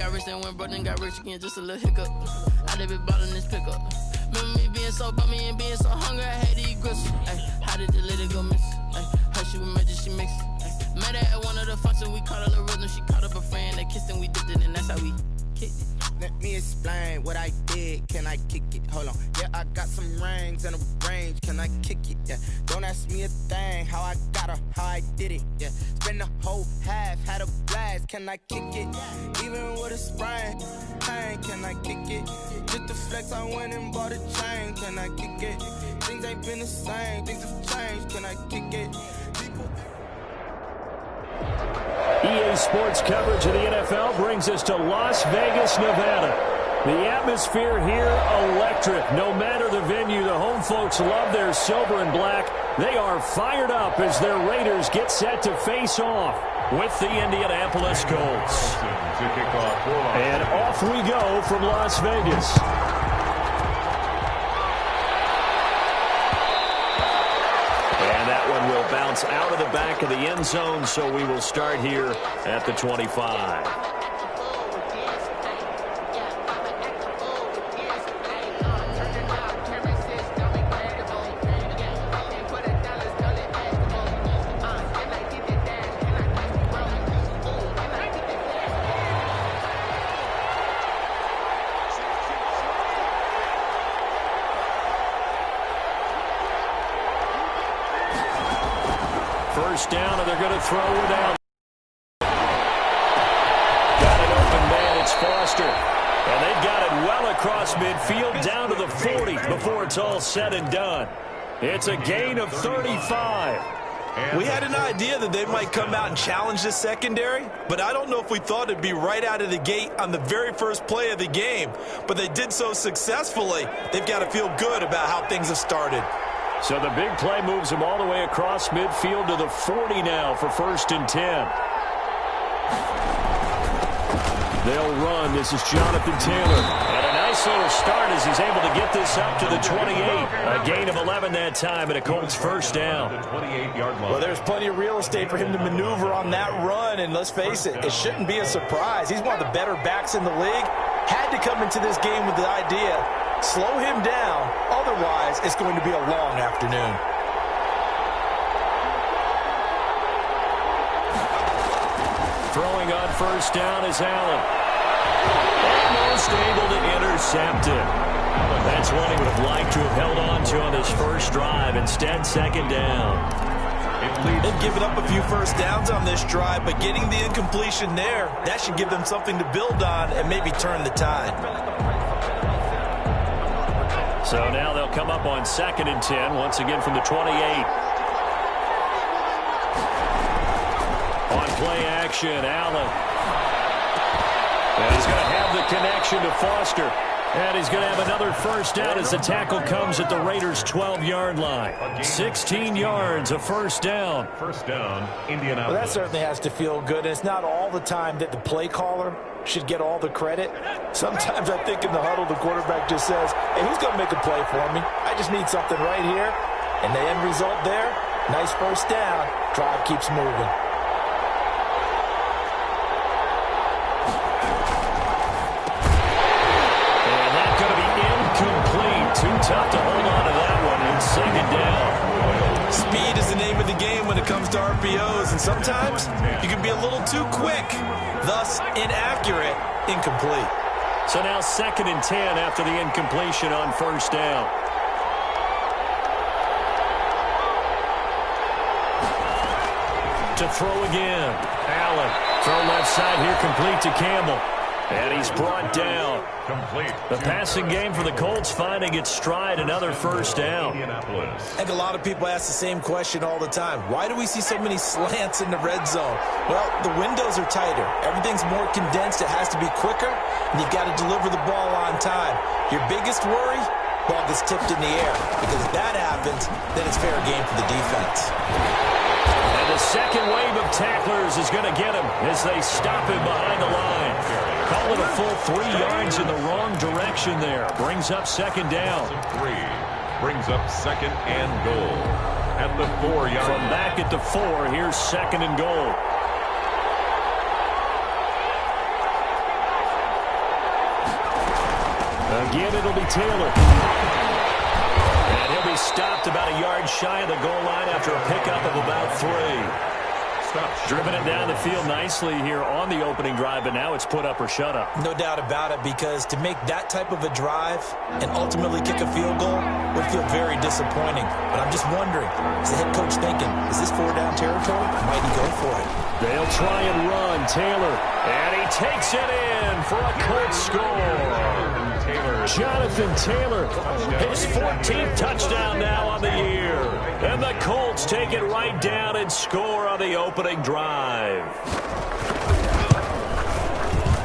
Got rich and went broke and got rich again, just a little hiccup. I did be ballin' this pickup. Remember me being so bummy and being so hungry, I had to eat grits. How did the lady go miss? Her she was magic, she mixed. Met her at one of the functions, we caught her the rhythm. She caught up a friend, they kissed and we dipped it, and that's how we kicked it. Let me explain what I did. Can I kick it? Hold on. Yeah, I got some rings and a range. Can I kick it? Yeah. Don't ask me a thing. How I got her, how I did it. Yeah. Spend the whole half, had a blast. Can I kick it? Even with a sprain. Pain, can I kick it? Just the flex, I went and bought a chain. Can I kick it? Things ain't been the same. Things have changed. Can I kick it? EA Sports coverage of the NFL brings us to Las Vegas, Nevada. The atmosphere here, electric. No matter the venue, the home folks love their silver and black. They are fired up as their Raiders get set to face off with the Indianapolis Colts. And off we go from Las Vegas. Will bounce out of the back of the end zone, so we will start here at the 25. First down, and they're going to throw without. Got an open man, it's Foster. And they've got it well across midfield, down to the 40 before it's all said and done. It's a gain of 35. We had an idea that they might come out and challenge this secondary, but I don't know if we thought it'd be right out of the gate on the very first play of the game. But they did so successfully, they've got to feel good about how things have started. So the big play moves them all the way across midfield to the 40 now for 1st and 10. They'll run. This is Jonathan Taylor. And a nice little start as he's able to get this up to the 28. A gain of 11 that time and a Colts first down. Well, there's plenty of real estate for him to maneuver on that run. And let's face it, it shouldn't be a surprise. He's one of the better backs in the league. Had to come into this game with the idea, slow him down. Otherwise, it's going to be a long afternoon. Throwing on first down is Allen. Almost able to intercept it. That's one he would have liked to have held on to on his first drive. Instead, second down. They've given up a few first downs on this drive, but getting the incompletion there, that should give them something to build on and maybe turn the tide. So now they'll come up on 2nd and 10, once again from the 28. On play action, Allen. And he's going to have the connection to Foster. And he's going to have another first down as the tackle comes at the Raiders' 12-yard line. 16 yards, a first down. First down, Indianapolis. Well, that certainly has to feel good. It's not all the time that the play caller should get all the credit. Sometimes I think in the huddle, the quarterback just says, hey, who's going to make a play for me? I just need something right here. And the end result there, nice first down. Drive keeps moving. Too tough to hold on to that one and 2nd down. Speed is the name of the game when it comes to RPOs, and sometimes you can be a little too quick, thus inaccurate, incomplete. So now 2nd and 10 after the incompletion on first down. To throw again. Allen. Throw left side here, complete to Campbell. And he's brought down. Complete. The passing game for the Colts finding its stride, another first down. I think a lot of people ask the same question all the time. Why do we see so many slants in the red zone? Well, the windows are tighter. Everything's more condensed. It has to be quicker, and you've got to deliver the ball on time. Your biggest worry? Ball gets tipped in the air. Because if that happens, then it's fair game for the defense. And the second wave of tacklers is going to get him as they stop him behind the line. Call it a full 3 yards in the wrong direction there. Brings up 2nd down. 3. Brings up 2nd and goal. At the 4-yard From back at the 4, here's 2nd and goal. Again, it'll be Taylor. And he'll be stopped about a yard shy of the goal line after a pickup of about 3. Driven it down the field nicely here on the opening drive, but now it's put up or shut up. No doubt about it, because to make that type of a drive and ultimately kick a field goal would feel very disappointing. But I'm just wondering, is the head coach thinking, is this 4-down territory? Might he go for it? They'll try and run. Taylor, and he takes it in for a Colts score. Jonathan Taylor, his 14th touchdown now on the year. And the Colts take it right down and score on the opening drive.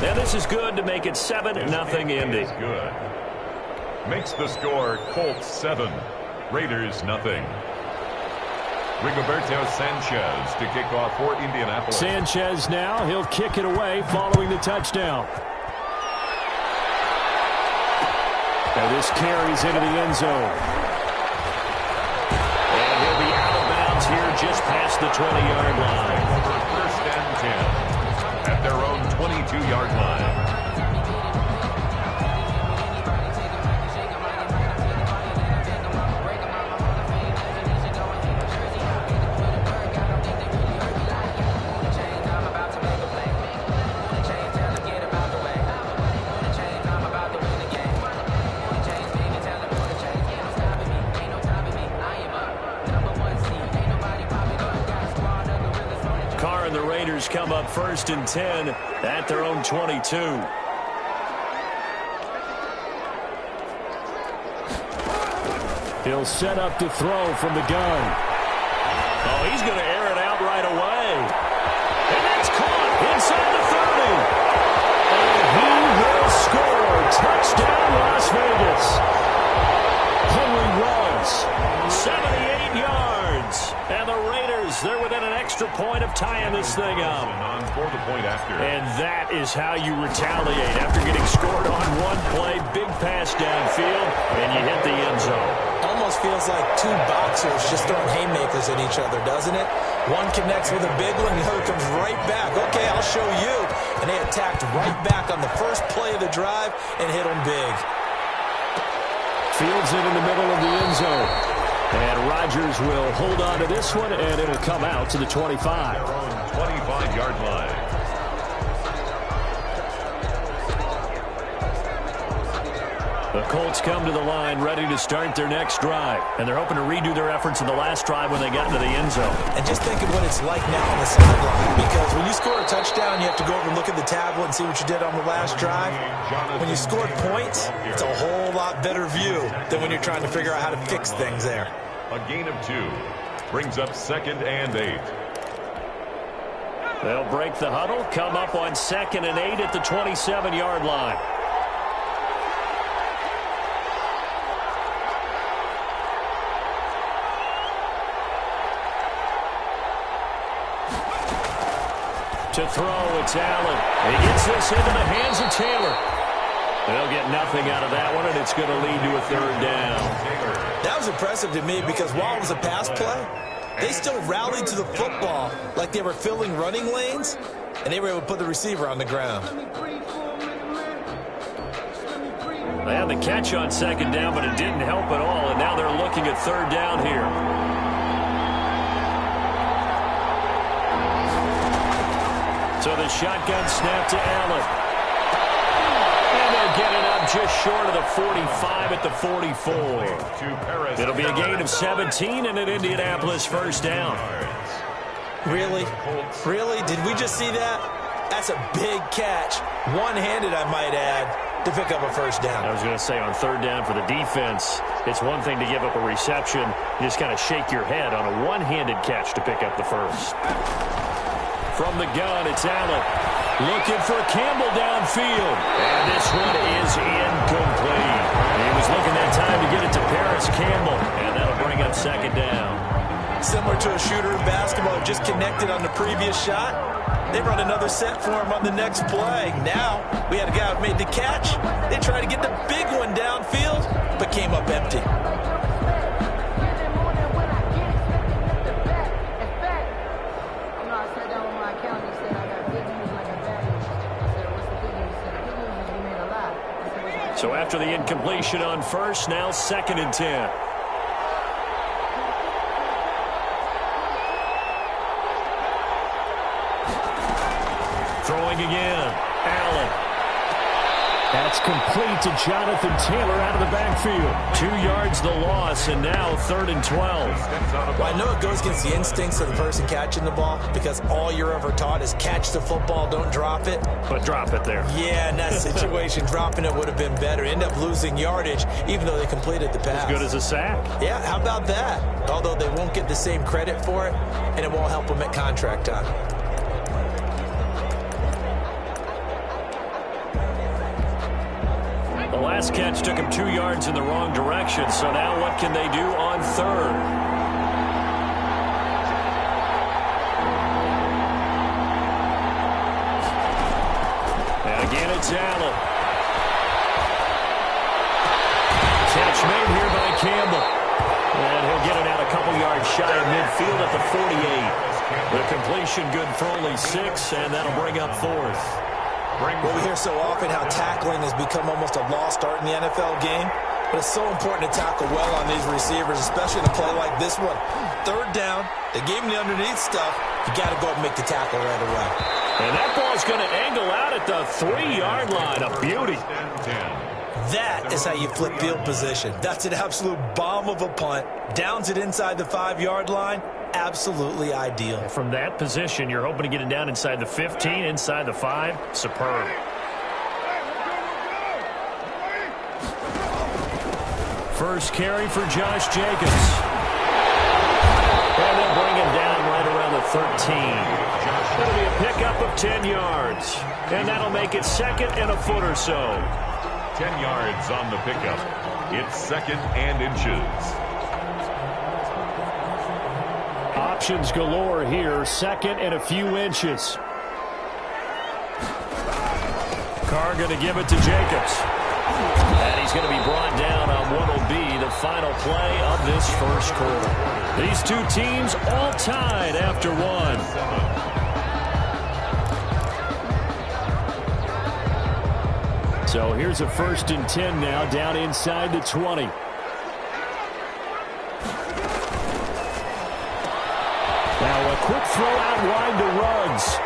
And this is good to make it 7-0 Indy. Good. Makes the score Colts 7, Raiders nothing. Rigoberto Sanchez to kick off for Indianapolis. Sanchez now, he'll kick it away following the touchdown. And this carries into the end zone. And he'll be out of bounds here just past the 20-yard line. Over 1st and 10 at their own 22-yard line. Come up 1st and 10 at their own 22. He'll set up to throw from the gun. Oh, he's going to air it out right away. And that's caught inside the 30. And he will score. Touchdown, Las Vegas. Henry runs 78 yards. And the Raiders, they're within an extra point of tying this thing up. For the point after. And that is how you retaliate after getting scored on one play. Big pass downfield, and you hit the end zone. Almost feels like two boxers just throwing haymakers at each other, doesn't it? One connects with a big one, the other comes right back. Okay, I'll show you. And they attacked right back on the first play of the drive and hit them big. Fields it in the middle of the end zone. And Rodgers will hold on to this one, and it'll come out to the 25. 25-yard line. The Colts come to the line ready to start their next drive. And they're hoping to redo their efforts in the last drive when they got into the end zone. And just think of what it's like now on the sideline. Because when you score a touchdown, you have to go over and look at the tablet and see what you did on the last drive. When you scored points, it's a whole lot better view than when you're trying to figure out how to fix things there. A gain of 2 brings up 2nd and 8. They'll break the huddle, come up on 2nd and 8 at the 27-yard line. To throw, it's Allen. He gets this into the hands of Taylor. They'll get nothing out of that one, and it's going to lead to a 3rd down. That was impressive to me because while it was a pass play, they still rallied to the football like they were filling running lanes, and they were able to put the receiver on the ground. They had the catch on 2nd down, but it didn't help at all, and now they're looking at 3rd down here. So the shotgun snap to Allen. And they'll get it up just short of the 45 at the 44. It'll be a gain of 17 and an Indianapolis 1st down. Really? Really? Did we just see that? That's a big catch. One-handed, I might add, to pick up a 1st down. I was going to say on 3rd down for the defense, it's one thing to give up a reception. You just kind of shake your head on a one-handed catch to pick up the 1st. From the gun, it's Allen. Looking for Campbell downfield. And this one is incomplete. He was looking that time to get it to Paris Campbell. And that'll bring up 2nd down. Similar to a shooter in basketball, just connected on the previous shot. They run another set for him on the next play. Now, we had a guy who made the catch. They tried to get the big one downfield, but came up empty. So after the incompletion on first, now 2nd and 10. Throwing again. Allen. That's complete to Jonathan Taylor out of the backfield. 2 yards the loss, and now 3rd and 12. Well, I know it goes against the instincts of the person catching the ball because all you're ever taught is catch the football, don't drop it. But drop it there. Yeah, in that situation, dropping it would have been better. End up losing yardage, even though they completed the pass. As good as a sack. Yeah, how about that? Although they won't get the same credit for it, and it won't help them at contract time. The last catch took him 2 yards in the wrong direction, so now what can they do on 3rd? And again, it's Allen. Catch made here by Campbell. And he'll get it out a couple yards shy of midfield at the 48. The completion good for only 6, and that'll bring up 4th. Well, we hear so often how tackling has become almost a lost art in the NFL game, but it's so important to tackle well on these receivers, especially in a play like this one. 3rd down, they gave him the underneath stuff. You got to go and make the tackle right away. And that ball's going to angle out at the 3-yard line. A beauty. That is how you flip field position. That's an absolute bomb of a punt. Downs it inside the 5-yard line. Absolutely ideal. From that position, you're hoping to get it down inside the 15, inside the 5. Superb. First carry for Josh Jacobs. And they'll bring him down right around the 13. That'll be a pickup of 10 yards. And that'll make it 2nd and a foot or so. 10 yards on the pickup. It's 2nd and inches. Options galore here. 2nd and a few inches. Carr going to give it to Jacobs. And he's going to be brought down on what will be the final play of this first quarter. These two teams all tied after 1. So here's a 1st and 10 now, down inside the 20. Now a quick throw out wide to Ruggs.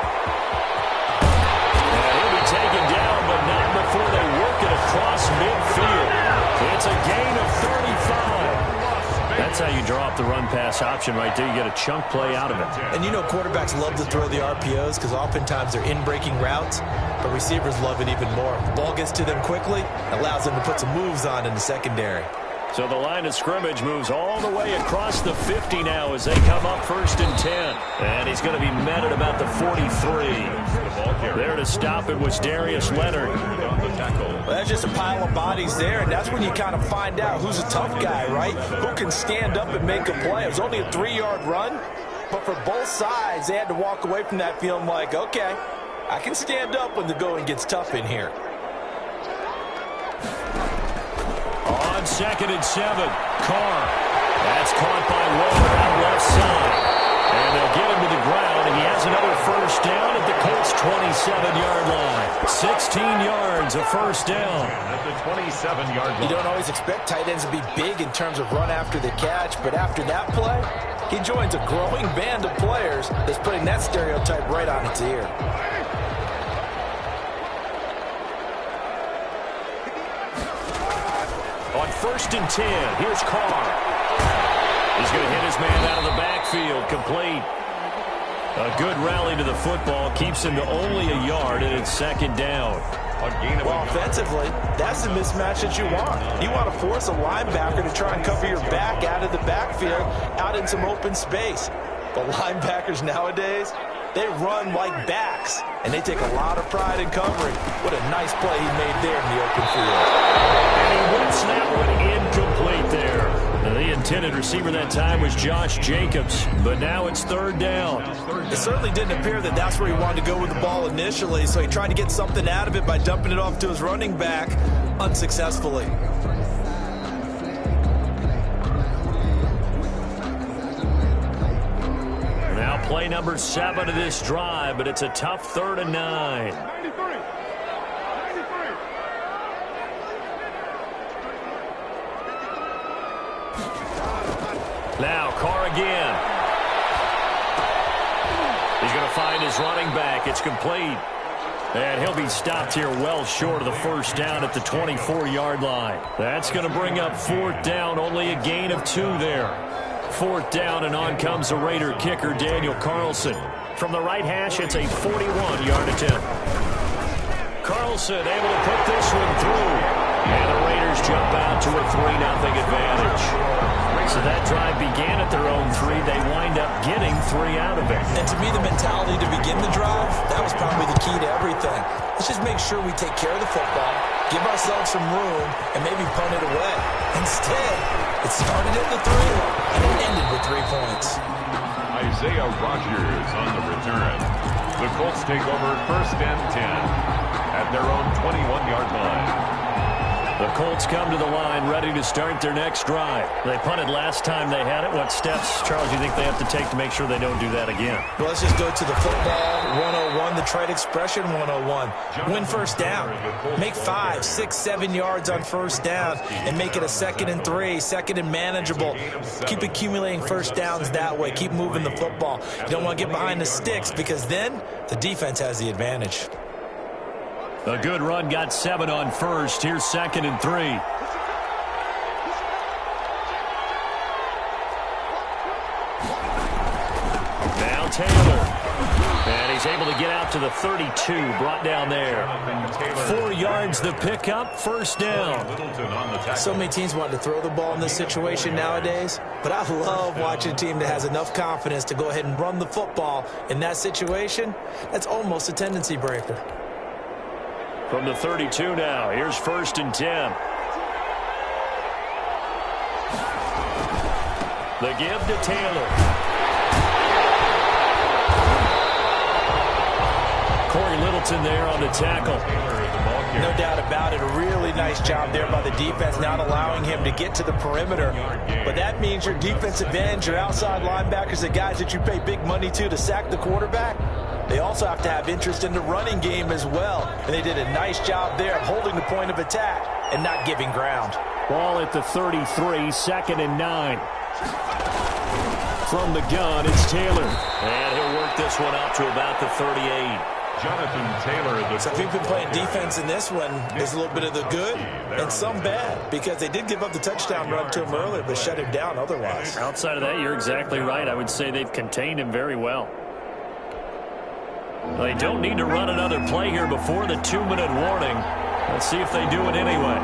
And he'll be taken down, but not before they work it across midfield. It's a gain of 35. That's how you draw up the run-pass option right there. You get a chunk play out of it. And you know quarterbacks love to throw the RPOs because oftentimes they're in-breaking routes, but receivers love it even more. Ball gets to them quickly, allows them to put some moves on in the secondary. So the line of scrimmage moves all the way across the 50 now as they come up 1st and 10. And he's going to be met at about the 43. There to stop it was Darius Leonard. Well, that's just a pile of bodies there, and that's when you kind of find out who's a tough guy, right? Who can stand up and make a play. It was only a 3-yard run, but for both sides, they had to walk away from that feeling like, okay, I can stand up when the going gets tough in here. On 2nd and 7, Carr. That's caught by Waller out left side. And they'll get him to the ground, and he has another 1st down at the Colts' 27-yard line. 16 yards, a 1st down. At the 27-yard line. You don't always expect tight ends to be big in terms of run after the catch, but after that play, he joins a growing band of players that's putting that stereotype right on its ear. On 1st and 10, here's Carr. He's going to hit his man out of the backfield, complete. A good rally to the football, keeps him to only a yard, and it's 2nd down. Well, offensively, that's the mismatch that you want. You want to force a linebacker to try and cover your back out of the backfield, out in some open space. But linebackers nowadays, they run like backs, and they take a lot of pride in covering. What a nice play he made there in the open field. And he whips that one incomplete there. Now, the intended receiver that time was Josh Jacobs, but now it's 3rd down. It certainly didn't appear that that's where he wanted to go with the ball initially, so he tried to get something out of it by dumping it off to his running back unsuccessfully. Now play number 7 of this drive, but it's a tough 3rd and 9. Now Carr again. He's going to find his running back. It's complete. And he'll be stopped here well short of the first down at the 24-yard line. That's going to bring up fourth down. Only a gain of 2 there. Fourth down, and on comes the Raider kicker, Daniel Carlson. From the right hash, it's a 41-yard attempt. Carlson able to put this one through. And the Raiders jump out to a 3-0 advantage. So that drive began at their own 3. They wind up getting 3 out of it. And to me, the mentality to begin the drive, that was probably the key to everything. Let's just make sure we take care of the football, give ourselves some room, and maybe punt it away. Instead, it started at the 3 and it ended with 3 points. Isaiah Rodgers on the return. The Colts take over 1st and 10 at their own 21-yard line. The Colts come to the line ready to start their next drive. They punted last time they had it. What steps, Charles, do you think they have to take to make sure they don't do that again? Well, let's just go to the football 101, the trade expression 101. Win first down. Make 5, 6, 7 yards on first down and make it a 2nd and 3, 2nd and manageable. Keep accumulating first downs that way. Keep moving the football. You don't want to get behind the sticks because then the defense has the advantage. A good run got 7 on first. Here's 2nd and 3. Now Taylor. And he's able to get out to the 32. Brought down there. 4 yards the pickup. First down. So many teams want to throw the ball in this situation nowadays. But I love watching a team that has enough confidence to go ahead and run the football in that situation. That's almost a tendency breaker. From the 32 now, here's 1st and 10. The give to Taylor. Corey Littleton there on the tackle. No doubt about it. A really nice job there by the defense, not allowing him to get to the perimeter. But that means your defensive ends, your outside linebackers, the guys that you pay big money to sack the quarterback, they also have to have interest in the running game as well. And they did a nice job there of holding the point of attack and not giving ground. Ball at the 33, 2nd and 9. From the gun, it's Taylor. And he'll work this one out to about the 38. Jonathan Taylor. So if you've been playing defense in this one, there's a little bit of the good and some bad, because they did give up the touchdown run to him earlier, but shut him down otherwise. Outside of that, you're exactly right. I would say they've contained him very well. They don't need to run another play here before the 2-minute warning. Let's see if they do it anyway.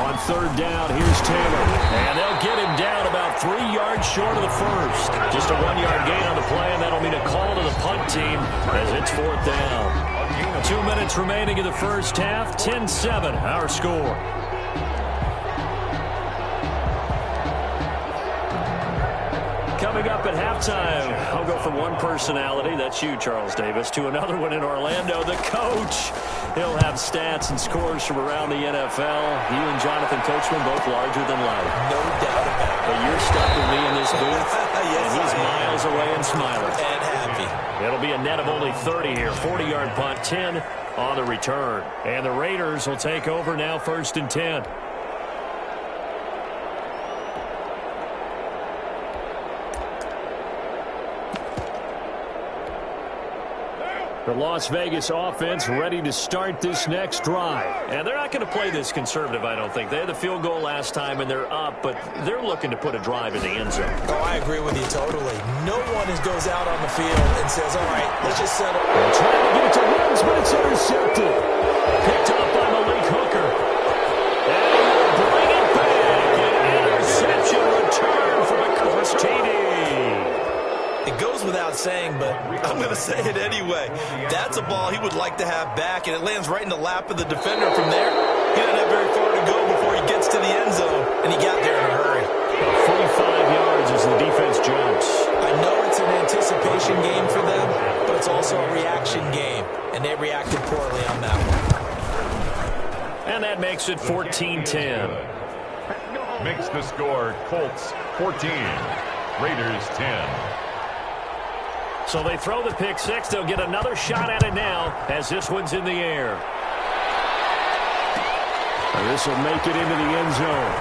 On 3rd down, here's Taylor. And they'll get him down about 3 yards short of the first. Just a 1-yard gain on the play, and that'll mean a call to the punt team as it's 4th down. 2 minutes remaining in the first half. 10-7, our score. Coming up at halftime, I'll go from one personality, that's you, Charles Davis, to another one in Orlando, the coach. He'll have stats and scores from around the NFL. You and Jonathan Coachman both larger than life. No doubt about it. But you're stuck with me in this booth, yes, and he's miles away and smiling. And happy. It'll be a net of only 30 here. 40-yard punt, 10 on the return. And the Raiders will take over now, 1st and 10. The Las Vegas offense ready to start this next drive. And they're not going to play this conservative, I don't think. They had the field goal last time, and they're up, but they're looking to put a drive in the end zone. Oh, I agree with you totally. No one goes out on the field and says, all right, let's just settle. They're trying to get it to Woods, but it's intercepted. Picked up by Malik Hooker. And he'll bring it back. An interception return for the Colts TD. It goes without saying, but I'm going to say it anyway. That's a ball he would like to have back, and it lands right in the lap of the defender. From there, he didn't have very far to go before he gets to the end zone, and he got there in a hurry. 45 yards as the defense jumps. I know it's an anticipation game for them, but it's also a reaction game, and they reacted poorly on that one. And that makes it 14-10. Makes the score Colts 14, Raiders 10. So they throw the pick six. They'll get another shot at it now as this one's in the air. And this will make it into the end zone.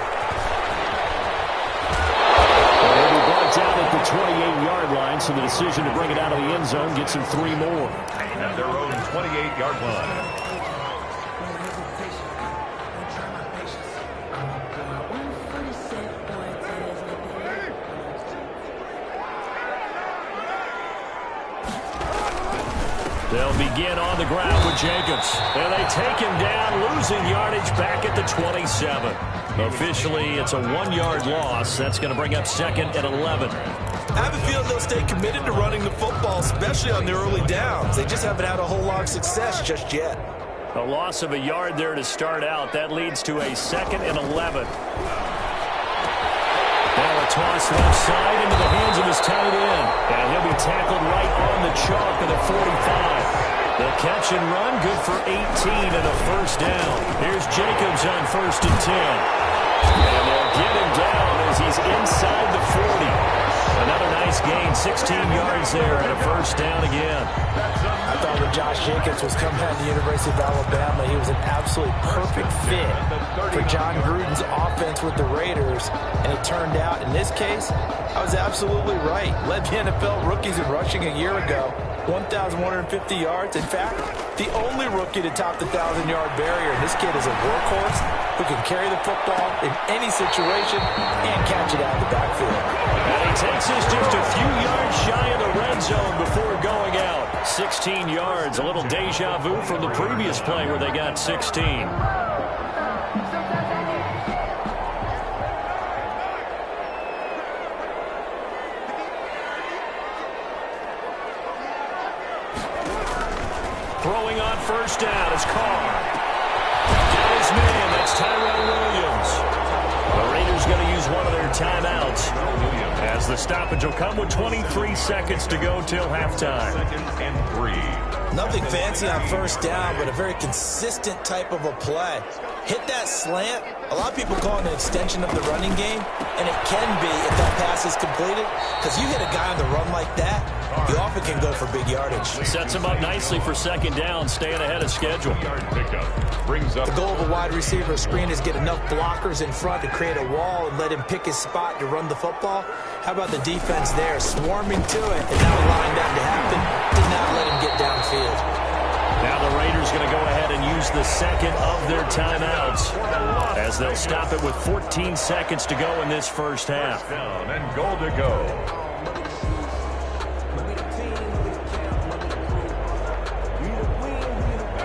brought down at the 28-yard line, so the decision to bring it out of the end zone gets him 3 more. At their own 28-yard line. They'll begin on the ground with Jacobs. And they take him down, losing yardage back at the 27. Officially, it's a 1-yard loss. That's going to bring up 2nd and 11. I have a feeling they'll stay committed to running the football, especially on their early downs. They just haven't had a whole lot of success just yet. A loss of a yard there to start out. That leads to a 2nd and 11. Now a toss left side into the hands of his tight end. And he'll be tackled right on the chalk at the 45. The catch and run, good for 18 and a first down. Here's Jacobs on 1st and 10. And they'll get him down as he's inside the 40. Another nice gain, 16 yards there and a first down again. I thought when Josh Jacobs was coming out of the University of Alabama, he was an absolutely perfect fit for John Gruden's offense with the Raiders. And it turned out, in this case, I was absolutely right. Led the NFL rookies in rushing a year ago. 1,150 yards. In fact, the only rookie to top the 1,000-yard barrier. And this kid is a workhorse who can carry the football in any situation and catch it out of the backfield. And he takes us just a few yards shy of the red zone before going out. 16 yards, a little deja vu from the previous play where they got 16. Throwing on first down is Carr. Got his man, that's Tyrell Williams. The Raiders going to use one of their timeouts as the stoppage will come with 23 seconds to go till halftime. 2nd and 3. Nothing fancy on first down, but a very consistent type of a play. Hit that slant. A lot of people call it an extension of the running game, and it can be if that pass is completed, because you hit a guy on the run like that, he often can go for big yardage. Sets him up nicely for 2nd down, staying ahead of schedule. Yard pickup brings up The goal of a wide receiver screen is get enough blockers in front to create a wall and let him pick his spot to run the football. How about the defense there, swarming to it, and now allowing that to happen, did not let him get downfield. Now the Raiders going to go ahead and use the second of their timeouts as they'll stop it with 14 seconds to go in this first half. down and goal to go.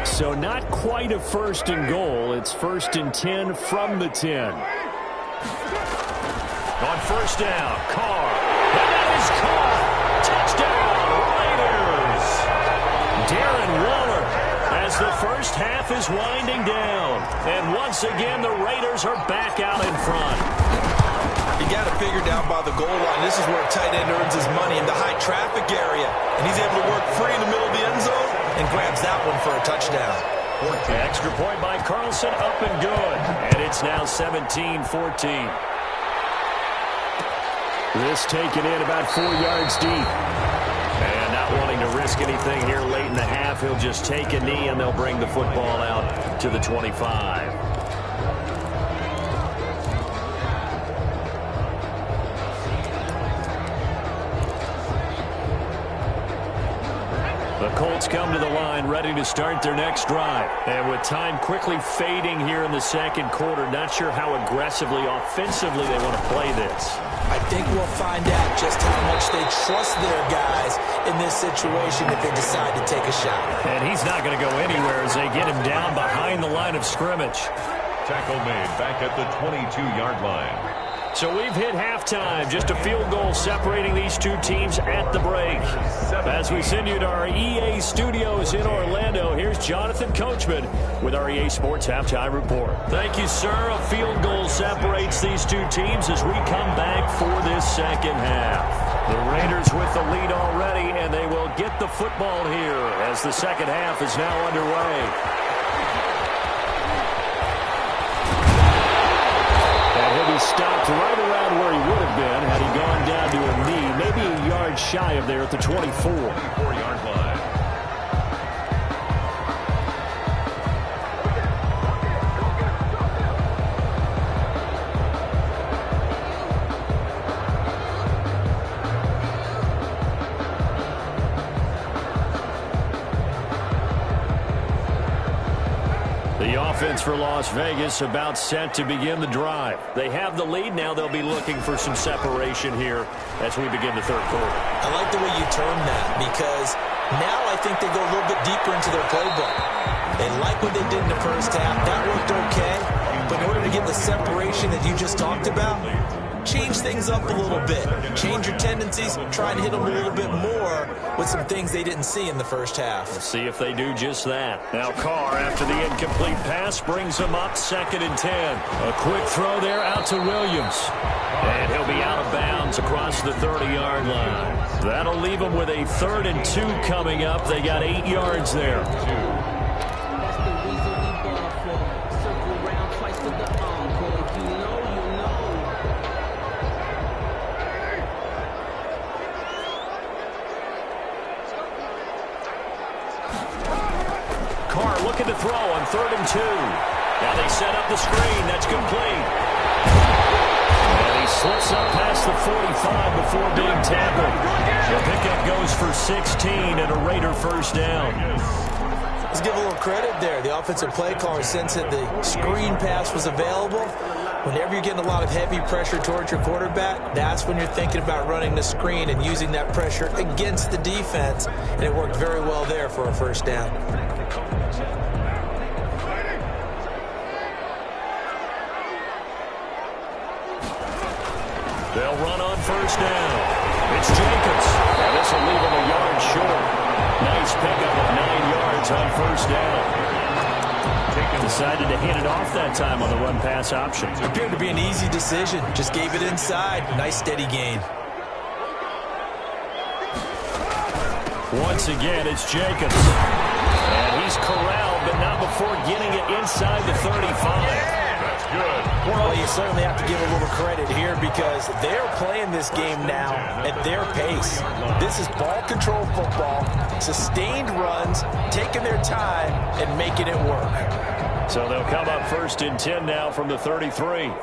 So not quite a 1st and goal. It's 1st and 10 from the 10. On first down, Carr. And that is caught. Touchdown, Raiders. Darren Waller as the first half is winding down. And once again, the Raiders are back out in front. You got to figure down by the goal line. This is where a tight end earns his money, in the high traffic area. And he's able to work free in the middle of the end zone and grabs that one for a touchdown. Extra point by Carlson, up and good. And it's now 17-14. This taken in about 4 yards deep. And not wanting to risk anything here late in the half, he'll just take a knee and they'll bring the football out to the 25. The Colts come to the line ready to start their next drive. And with time quickly fading here in the second quarter, not sure how aggressively, offensively they want to play this. I think we'll find out just how much they trust their guys in this situation if they decide to take a shot. And he's not going to go anywhere as they get him down behind the line of scrimmage. Tackle made back at the 22-yard line. So we've hit halftime. Just a field goal separating these two teams at the break. As we send you to our EA studios in Orlando, here's Jonathan Coachman with our EA Sports Halftime Report. Thank you, sir. A field goal separates these two teams as we come back for this second half. The Raiders with the lead already, and they will get the football here as the second half is now underway. He'll be stopped right around where he would have been had he gone down to a knee, maybe a yard shy of there at the 24-yard line. The offense for Las Vegas about set to begin the drive. They have the lead now. They'll be looking for some separation here as we begin the third quarter. I like the way you term that because now I think they go a little bit deeper into their playbook. They like what they did in the first half. That worked okay. But in order to get the separation that you just talked about, change things up a little bit. Change your tendencies. Try and hit them a little bit more with some things they didn't see in the first half. We'll see if they do just that. Now Carr, after the incomplete pass, brings them up 2nd and 10. A quick throw there out to Williams. And he'll be out of bounds across the 30-yard line. That'll leave them with a 3rd and 2 coming up. They got 8 yards there. Looking to throw on 3rd and 2. Now they set up the screen. That's complete. And he slips up past the 45 before being tackled. The pickup goes for 16 and a Raider first down. Let's give a little credit there. The offensive play caller sensed that the screen pass was available. Whenever you're getting a lot of heavy pressure towards your quarterback, that's when you're thinking about running the screen and using that pressure against the defense. And it worked very well there for a first down. They'll run on first down. It's Jacobs. And this will leave him a yard short. Nice pickup of 9 yards on first down. Decided to hand it off that time on the run-pass option. Appeared to be an easy decision. Just gave it inside. Nice steady gain. Once again, it's Jacobs. And he's corralled, but not before getting it inside the 35. Good. Well, you certainly have to give a little credit here because they're playing this game now at their pace. This is ball control football, sustained runs, taking their time and making it work. So they'll come up 1st and 10 now from the 33.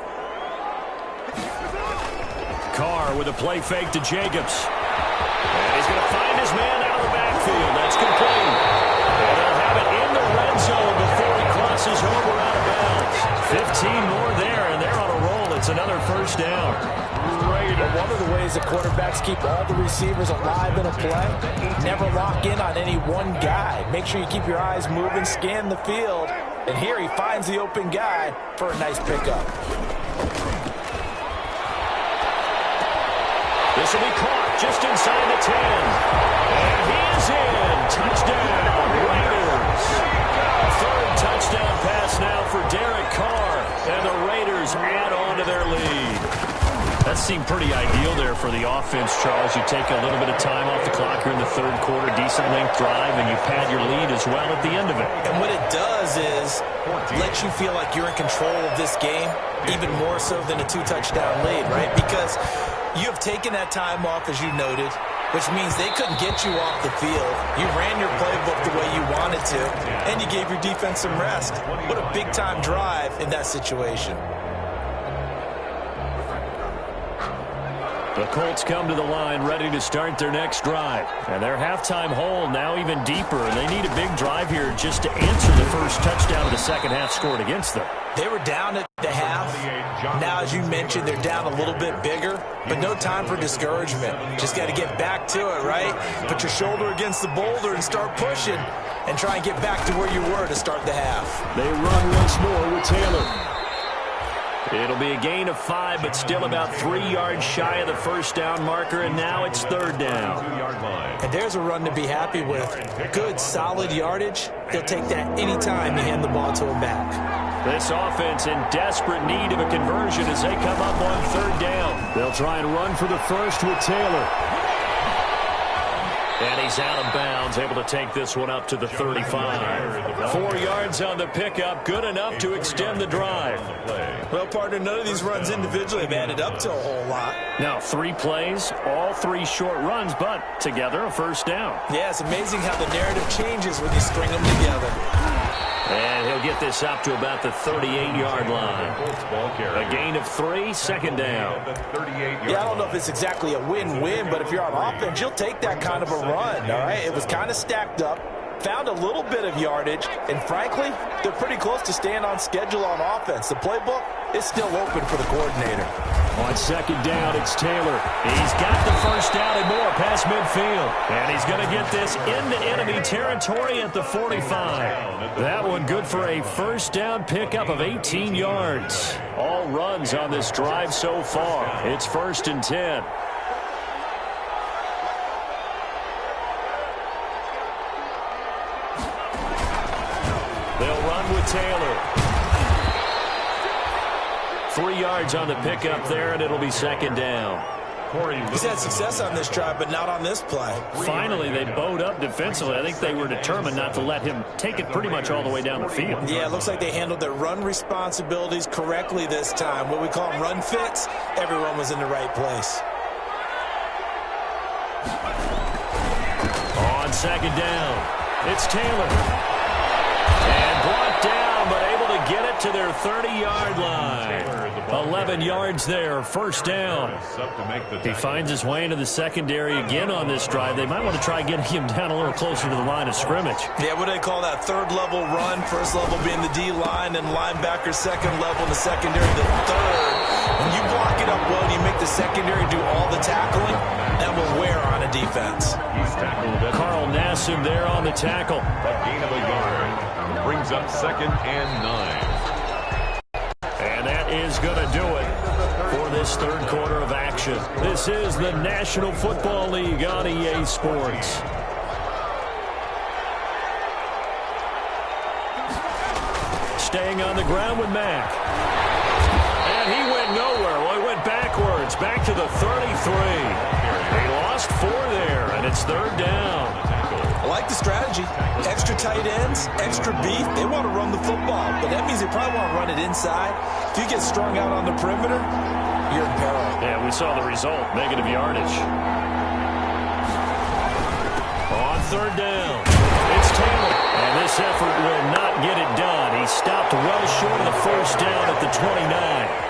Carr with a play fake to Jacobs. And he's going to find his man out of the backfield. That's complete. And they'll have it in the red zone before he crosses over out of bounds. 15 more there, and they're on a roll. It's another first down. One of the ways the quarterbacks keep all the receivers alive in a play, never lock in on any one guy. Make sure you keep your eyes moving, scan the field, and here he finds the open guy for a nice pickup. This will be caught just inside the 10. And he is in. Touchdown, Raiders. 3rd touchdown pass now for Derek Carr. And the Raiders add on to their lead. That seemed pretty ideal there for the offense, Charles. You take a little bit of time off the clock here in the 3rd quarter, decent length drive, and you pad your lead as well at the end of it. And what it does is let you feel like you're in control of this game, even more so than a 2-touchdown lead, right? Because you have taken that time off, as you noted, which means they couldn't get you off the field. You ran your playbook the way you wanted to, and you gave your defense some rest. What a big-time drive in that situation. The Colts come to the line ready to start their next drive. And their halftime hole now even deeper, and they need a big drive here just to answer the first touchdown of the second half scored against them. They were down at the half. Now, as you mentioned, they're down a little bit bigger, but no time for discouragement. Just got to get back to it, right? Put your shoulder against the boulder and start pushing and try and get back to where you were to start the half. They run once more with Taylor. It'll be a gain of 5, but still about 3 yards shy of the first down marker, and now it's 3rd down. And there's a run to be happy with. Good, solid yardage. They'll take that anytime you hand the ball to him back. This offense in desperate need of a conversion as they come up on 3rd down. They'll try and run for the first with Taylor. And he's out of bounds, able to take this one up to the 35. 4 yards on the pickup, good enough to extend the drive. Well, partner, none of these runs individually have added up to a whole lot. Now, 3 plays, all 3 short runs, but together a first down. Yeah, it's amazing how the narrative changes when you string them together. And he'll get this up to about the 38-yard line. A gain of 3, 2nd down. Yeah, I don't know if it's exactly a win-win, but if you're on offense, you'll take that kind of a run, all right? It was kind of stacked up. found a little bit of yardage, and frankly, they're pretty close to staying on schedule on offense. The playbook is still open for the coordinator. On second down, it's Taylor. He's got the first down and more past midfield. And he's going to get this into enemy territory at the 45. That one good for a first down pickup of 18 yards. All runs on this drive so far. It's 1st and 10. They'll run with Taylor. 3 yards on the pickup there, and it'll be second down. He's had success on this drive, but not on this play. Finally, they bowed up defensively. I think they were determined not to let him take it pretty much all the way down the field. Yeah, it looks like they handled their run responsibilities correctly this time. What we call them run fits, everyone was in the right place. On second down, it's Taylor. And brought down, but able to get it to their 30-yard line. 11 yards there, first down. He finds his way into the secondary again on this drive. They might want to try getting him down a little closer to the line of scrimmage. Yeah, what do they call that? Third level run, first level being the D-line, and linebacker second level, and the secondary the third. When you block it up well and you make the secondary do all the tackling, that will wear on a defense. Carl Nassib there on the tackle. A gain of a yard brings up 2nd and 9. And that is going to do it for this third quarter of action. This is the National Football League on EA Sports. Staying on the ground with Mack. And he went nowhere. Well, he went backwards, back to the 33. They lost 4 there, and it's third down. I like the strategy. Extra tight ends, extra beef. They want to run the football, but that means they probably want to run it inside. If you get strung out on the perimeter, you're in peril. Yeah, we saw the result, negative yardage. On third down, it's Taylor. And this effort will not get it done. He stopped well short of the first down at the 29.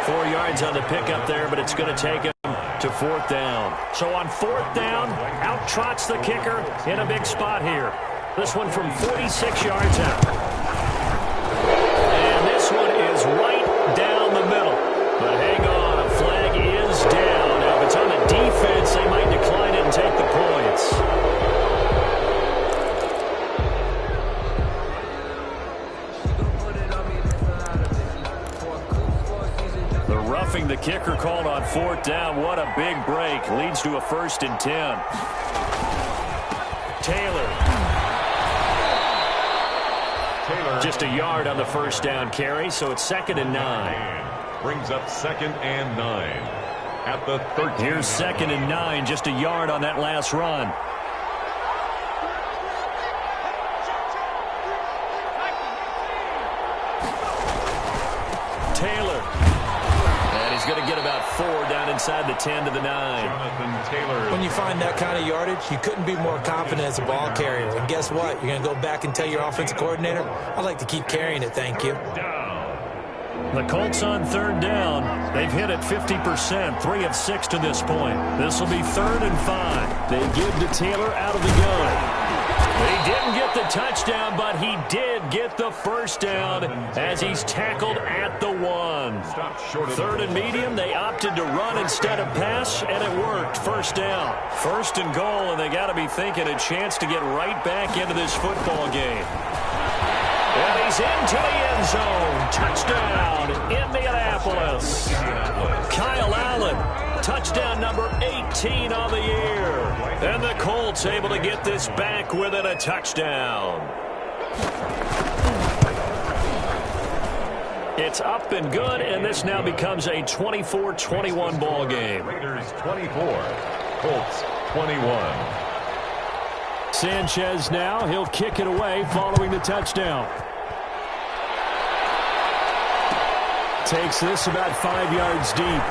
4 yards on the pickup there, but it's going to take him to fourth down. So on fourth down, out trots the kicker in a big spot here. This one from 46 yards out. And this one is right down the middle. But hang on, a flag is down. Now, if it's on the defense, they might decline it and take the points. The roughing the kicker called on fourth down. What a big break. Leads to a 1st and 10. Taylor. Just a yard on the first down carry, so it's 2nd and 9. Brings up 2nd and 9 at the 13. Here's 2nd and 9, just a yard on that last run. Taylor. And he's going to get about 4 down inside the 10 to the 9. Jonathan Taylor. When you find that kind of yardage, you couldn't be more confident as a ball carrier. And guess what? You're going to go back and tell your offensive coordinator, I'd like to keep carrying it, thank you. The Colts on third down. They've hit it 50%, 3 of 6 to this point. This will be 3rd and 5. They give to Taylor out of the gun. He didn't get the touchdown, but he did get the first down as he's tackled at the 1. 3rd and medium, they opted to run instead of pass, and it worked. First down. 1st and goal, and they got to be thinking a chance to get right back into this football game. And he's into the end zone. Touchdown, Indianapolis. Kyle Allen, touchdown number 18 on the year. And the Colts able to get this back within a touchdown. It's up and good, and this now becomes a 24-21 ball game. Raiders 24, Colts 21. Sanchez now, he'll kick it away following the touchdown. Takes this about 5 yards deep.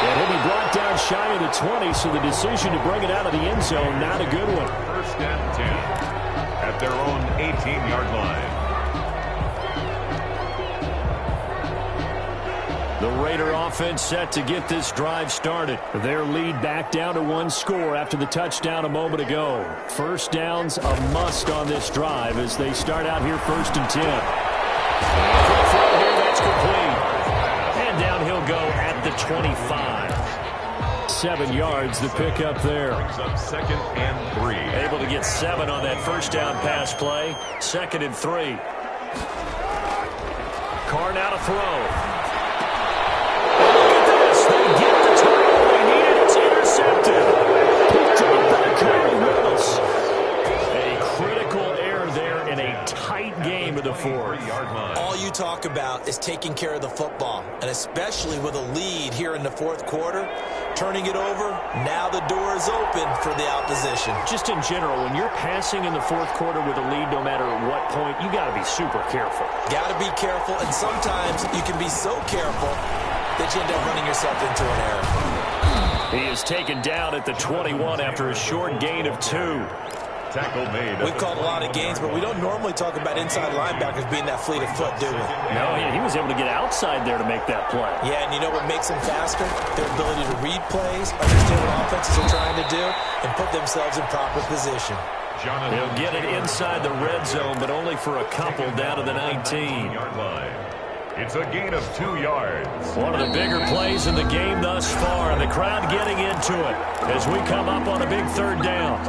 And he'll be brought down shy of the 20, so the decision to bring it out of the end zone, not a good one. 1st and 10 at their own 18-yard line. The Raider offense set to get this drive started. Their lead back down to 1 score after the touchdown a moment ago. First down's a must on this drive as they start out here 1st and 10. Quick throw here, that's complete. And down he'll go at the 25. 7 yards the pickup there. Brings up 2nd and 3. Able to get 7 on that first down pass play. 2nd and 3. Carr now to throw. Look at this. They get the turnover they needed. It's intercepted. Picked up by Corey Willis. A critical error there in a tight game of the 4th. All you talk about is taking care of the football, and especially with a lead here in the 4th quarter. Turning it over, now the door is open for the opposition. Just in general, when you're passing in the 4th quarter with a lead, no matter at what point, you got to be super careful. Got to be careful, and sometimes you can be so careful that you end up running yourself into an error. He is taken down at the 21 after a short gain of 2. Tackle made. We've called a lot of games, but we don't normally talk about inside linebackers being that fleet of foot, do we? No, he was able to get outside there to make that play. Yeah, and you know what makes them faster? Their ability to read plays, understand what offenses are trying to do, and put themselves in proper position. He'll get it inside the red zone, but only for a couple down to the 19-yard line. It's a gain of 2 yards. One of the bigger plays in the game thus far, and the crowd getting into it as we come up on a big 3rd down.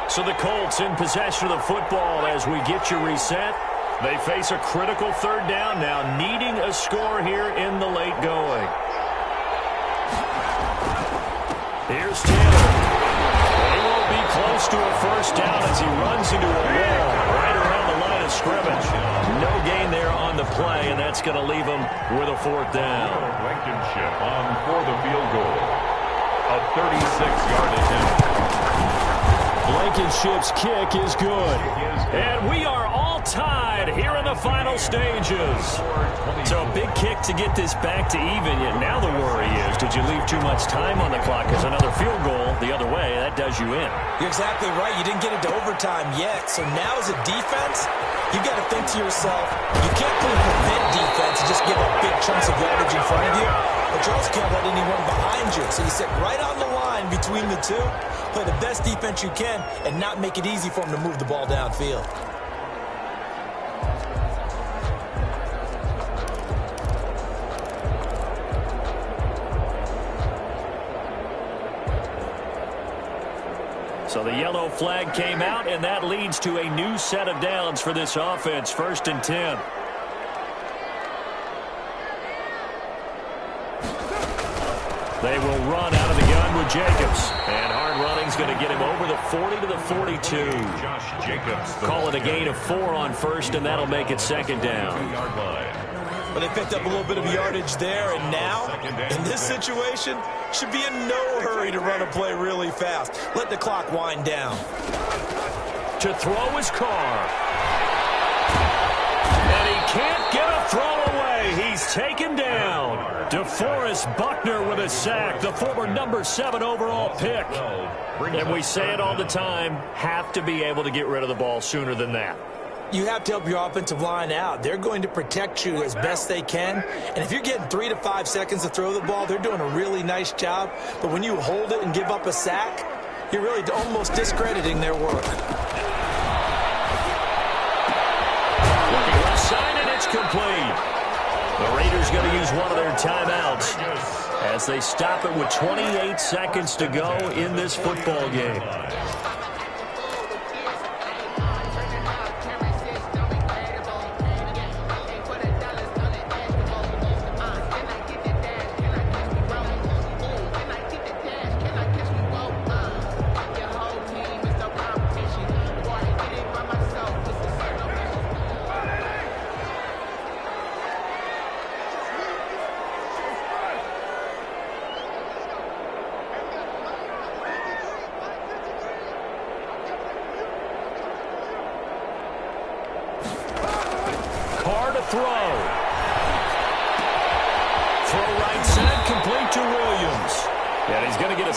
So the Colts in possession of the football as we get you reset. They face a critical 3rd down now, needing a score here in the late going. Here's Taylor. He won't be close to a first down as he runs into a wall right around the line of scrimmage. No gain there on the play, and that's going to leave him with a 4th down. Blankenship on for the field goal. A 36-yard attempt. Blankenship's kick is good. And we are all tied here in the final stages. So a big kick to get this back to even. Yet now the worry is, did you leave too much time on the clock? Because another field goal the other way, that does you in. You're exactly right. You didn't get into overtime yet. So now as a defense, you've got to think to yourself, you can't prevent defense and just give up big chunks of yardage in front of you. But you also can't let anyone behind you. So you sit right on the line between the two, play the best defense you can, and not make it easy for them to move the ball downfield. So the yellow flag came out, and that leads to a new set of downs for this offense. 1st and 10. They will run out of the gun with Jacobs. And hard running's going to get him over the 40 to the 42. Josh Jacobs. Call it a gain of 4 on 1st, and that'll make it 2nd down. But they picked up a little bit of yardage there, and now, in this situation, should be in no hurry to run a play really fast. Let the clock wind down. To throw is Carr. And he can't get a throw away. He's taken down. DeForest Buckner with a sack, the former number 7 overall pick. And we say it all the time, have to be able to get rid of the ball sooner than that. You have to help your offensive line out. They're going to protect you as best they can. And if you're getting 3 to 5 seconds to throw the ball, they're doing a really nice job. But when you hold it and give up a sack, you're really almost discrediting their work. Looking left side, and it's complete. The Raiders going to use one of their timeouts as they stop it with 28 seconds to go in this football game.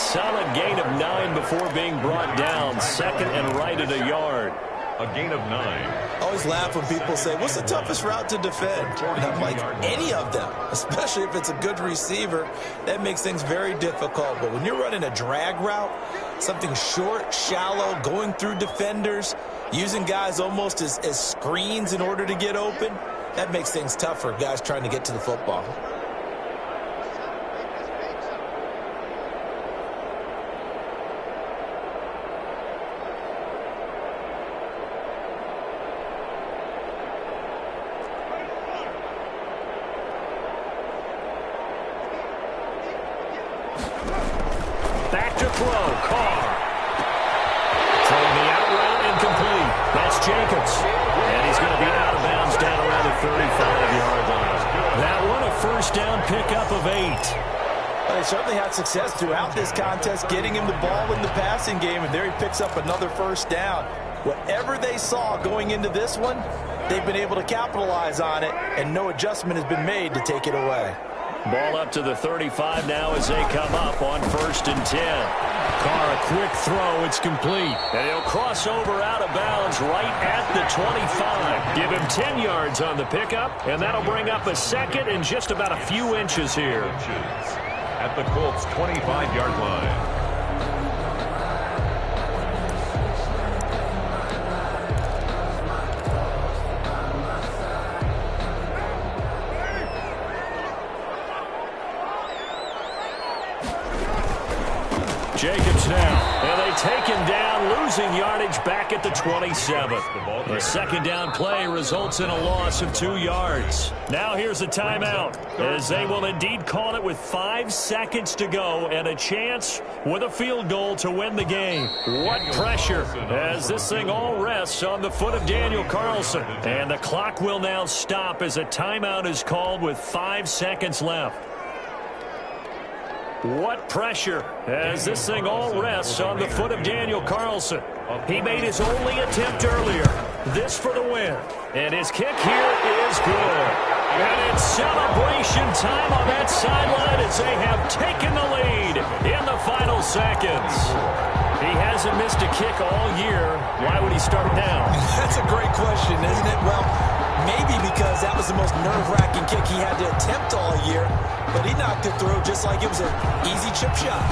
solid gain of 9 before being brought down. Second and right at a yard. A gain of 9. I always laugh when people say, what's the toughest route to defend? And I'm like, any of them, especially if it's a good receiver. That makes things very difficult. But when you're running a drag route, something short, shallow, going through defenders, using guys almost as screens in order to get open, that makes things tough for guys trying to get to the football. Back to throw. Carr. Throwing the out route incomplete. That's Jacobs. And he's going to be out of bounds down around the 35-yard line. That one a first down pickup of 8. Well, they certainly had success throughout this contest getting him the ball in the passing game, and there he picks up another first down. Whatever they saw going into this one, they've been able to capitalize on it, and no adjustment has been made to take it away. Ball up to the 35 now as they come up on 1st and 10. Carr, a quick throw. It's complete. And he'll cross over out of bounds right at the 25. Give him 10 yards on the pickup, and that'll bring up a second and just about a few inches here. At the Colts' 25-yard line. Jacobs now, and they take him down, losing yardage back at the 27. The second down play results in a loss of 2 yards. Now here's a timeout, as they will indeed call it with 5 seconds to go and a chance with a field goal to win the game. What pressure, as this thing all rests on the foot of Daniel Carlson. And the clock will now stop as a timeout is called with 5 seconds left. What pressure, as this thing all rests on the foot of Daniel Carlson. He made his only attempt earlier. This for the win. And his kick here is good. And it's celebration time on that sideline as they have taken the lead in the final seconds. He hasn't missed a kick all year. Why would he start now? That's a great question, isn't it? Well, maybe because that was the most nerve-wracking kick he had to attempt all year, but he knocked it through just like it was an easy chip shot.